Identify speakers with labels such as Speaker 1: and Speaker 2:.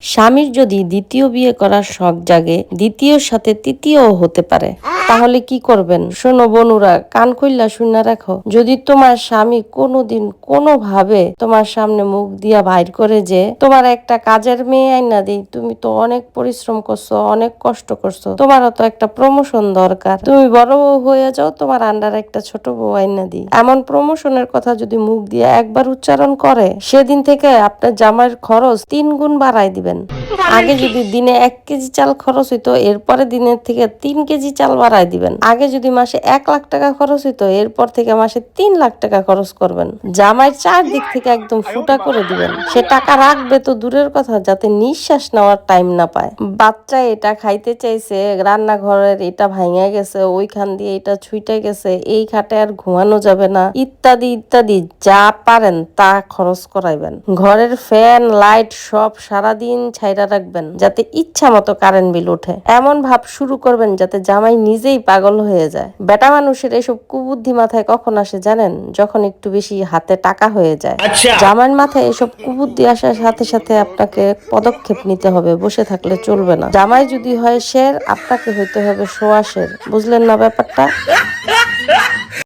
Speaker 1: স্বামীর যদি দ্বিতীয় বিয়ে করার শখ জাগে, দ্বিতীয়র সাথে তৃতীয়ও হতে পারে, তাহলে কি করবেন? শোনো বনুরা, কান খুইল্লা শুনে রাখো। যদি তোমার স্বামী কোনোদিন কোনোভাবে তোমার সামনে মুখ দিয়া বাইর করে যে তোমার একটা কাজের মেয়ে আইনা দিই, তুমি তো অনেক পরিশ্রম করছো, অনেক কষ্ট করছো, তোমারও তো একটা প্রমোশন দরকার, তুমি বড় বউ হয়ে যাও, তোমার আন্ডার একটা ছোট বউ আইনা দিই, এমন প্রমোশনের কথা যদি মুখ দিয়ে একবার উচ্চারণ করে, সেদিন থেকে আপনার জামাইয়ের খরচ 3 গুণ বাড়াই দিবেন। আগে যদি দিনে 1 কেজি চাল খরচ হইতো, এরপরে দিনের থেকে 3 কেজি চাল বাড়াই দিবেন। আগে যদি মাসে 1 লাখ টাকা খরচ হইতো, এরপর থেকে মাসে 3 লাখ টাকা খরচ করবেন। জামাইয়ের চারদিক থেকে একদম ফুটা করে দিবেন। সে টাকা রাখবে তো দূরের কথা, যাতে নিঃশ্বাস নেওয়ার টাইম না পায়। বাচ্চা এটা খাইতে চাইছে, রান্নাঘরের এটা ভাঙা গেছে, ওইখান দিয়ে এটা ছুইটে গেছে, এই খাটে আর ঘুমানো যাবে না, ইত্যাদি ইত্যাদি যা পারেন তা খরচ করাইবেন। ঘরের ফ্যান লাইট সব সারাদিন ছাইরা রাখবেন, যাতে ইচ্ছা মতো কারেন্ট বিল ওঠে। এমন ভাব শুরু করবেন যাতে জামাই নিজেই পাগল হয়ে যায়। বেটা মানুষের এসব কুবুদ্ধি মাথায় কখন আসে জানেন? যখন একটু বেশি হাতে টাকা হয়ে যায়। জামাইয়ের মাথায় এসব কুবুদ্ধি আসার সাথে সাথে আপনাকে পদক্ষেপ নিতে হবে, বসে থাকলে চলবে না। জামাই যদি হয় শের, আপনাকে হইতে হবে সোয়া শের। বুঝলেন না ব্যাপারটা?